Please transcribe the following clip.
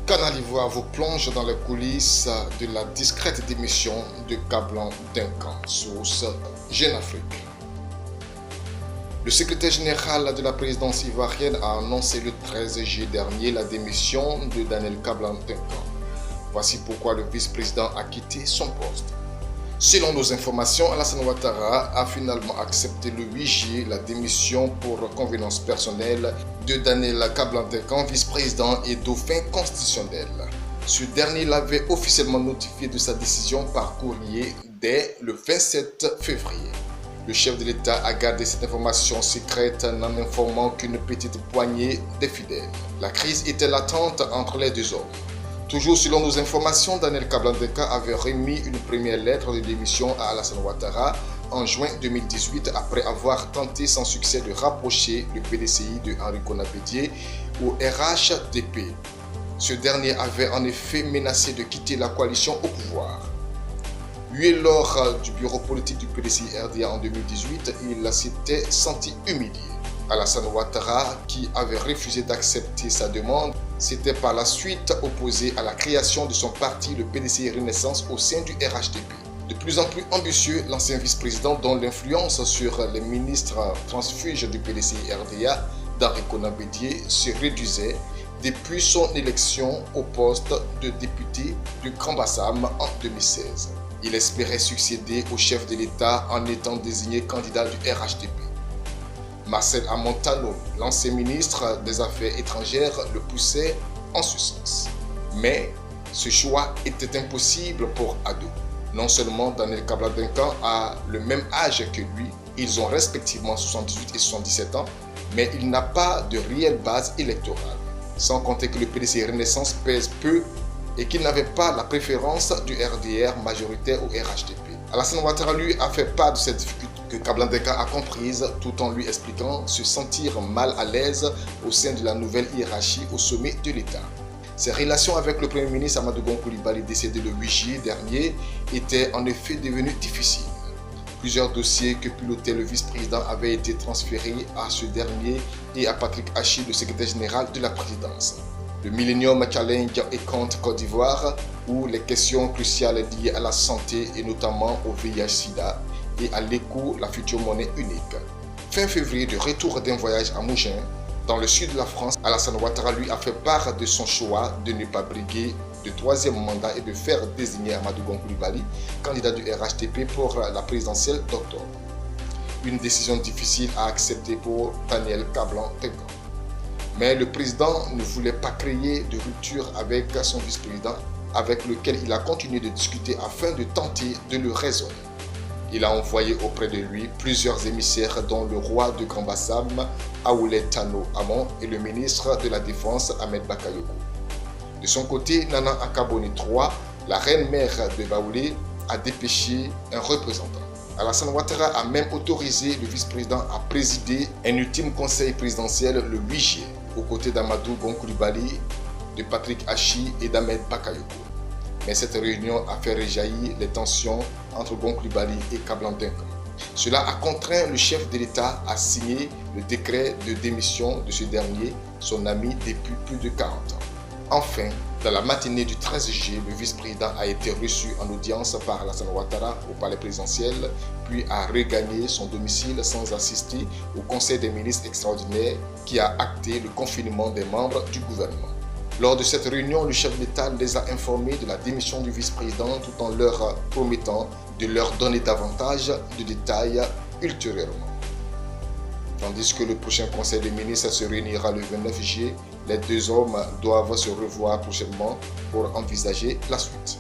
Canal Ivoire vous plonge dans les coulisses de la discrète démission de Kablan Duncan, source Jeune Afrique. Le secrétaire général de la présidence ivoirienne a annoncé le 13 juillet dernier la démission de Daniel Kablan Duncan. Voici pourquoi le vice-président a quitté son poste. Selon nos informations, Alassane Ouattara a finalement accepté le 8 juillet la démission pour convenance personnelle de Daniel Kablan Duncan, vice-président et dauphin constitutionnel. Ce dernier l'avait officiellement notifié de sa décision par courrier dès le 27 février. Le chef de l'État a gardé cette information secrète n'en informant qu'une petite poignée de fidèles. La crise était latente entre les deux hommes. Toujours selon nos informations, Daniel Kablan Duncan avait remis une première lettre de démission à Alassane Ouattara en juin 2018 après avoir tenté sans succès de rapprocher le PDCI de Henri Konan Bédié au RHDP. Ce dernier avait en effet menacé de quitter la coalition au pouvoir. Hué lors du bureau politique du PDCI RDA en 2018, il s'était senti humilié. Alassane Ouattara, qui avait refusé d'accepter sa demande, s'était par la suite opposé à la création de son parti, le PDCI Renaissance, au sein du RHDP. De plus en plus ambitieux, l'ancien vice-président, dont l'influence sur les ministres transfuges du PDCI RDA, d'Henri Konan Bédié, se réduisait depuis son élection au poste de député du Grand Bassam en 2016. Il espérait succéder au chef de l'État en étant désigné candidat du RHDP. Marcel Amontano, l'ancien ministre des Affaires étrangères, le poussait en ce sens. Mais ce choix était impossible pour Ado. Non seulement Daniel Kablan Duncan a le même âge que lui, ils ont respectivement 78 et 77 ans, mais il n'a pas de réelle base électorale. Sans compter que le PDCI Renaissance pèse peu et qu'il n'avait pas la préférence du RDR majoritaire au RHDP. Alassane Ouattara lui a fait part de cette difficulté que Kablan Duncan a comprise tout en lui expliquant se sentir mal à l'aise au sein de la nouvelle hiérarchie au sommet de l'État. Ses relations avec le Premier ministre Amadou Gon Coulibaly, décédé le 8 juillet dernier, étaient en effet devenues difficiles. Plusieurs dossiers que pilotait le vice-président avaient été transférés à ce dernier et à Patrick Achi, le secrétaire général de la présidence. Le Millennium Challenge et Compte Côte d'Ivoire, où les questions cruciales liées à la santé et notamment au VIH-Sida et à l'éco, la future monnaie unique. Fin février, de retour d'un voyage à Mougins, dans le sud de la France, Alassane Ouattara lui a fait part de son choix de ne pas briguer de troisième mandat et de faire désigner Amadou Gon Coulibaly, candidat du RHDP pour la présidentielle d'octobre. Une décision difficile à accepter pour Daniel Kablan Duncan. Mais le président ne voulait pas créer de rupture avec son vice-président, avec lequel il a continué de discuter afin de tenter de le raisonner. Il a envoyé auprès de lui plusieurs émissaires dont le roi de Grand Bassam, Aoulé Tano Amon, et le ministre de la Défense, Ahmed Bakayoko. De son côté, Nana Akaboni III, la reine-mère de Baoulé, a dépêché un représentant. Alassane Ouattara a même autorisé le vice-président à présider un ultime conseil présidentiel le 8 juillet, aux côtés d'Amadou Gon Coulibaly, de Patrick Achi et d'Ahmed Bakayoko. Mais cette réunion a fait réjaillir les tensions entre Gon Coulibaly et Kablan Duncan. Cela a contraint le chef de l'État à signer le décret de démission de ce dernier, son ami depuis plus de 40 ans. Enfin, dans la matinée du 13 juillet, le vice-président a été reçu en audience par Alassane Ouattara au palais présidentiel, puis a regagné son domicile sans assister au Conseil des ministres extraordinaire qui a acté le confinement des membres du gouvernement. Lors de cette réunion, le chef d'État les a informés de la démission du vice-président tout en leur promettant de leur donner davantage de détails ultérieurement. Tandis que le prochain Conseil des ministres se réunira le 29 juillet, les deux hommes doivent se revoir prochainement pour envisager la suite.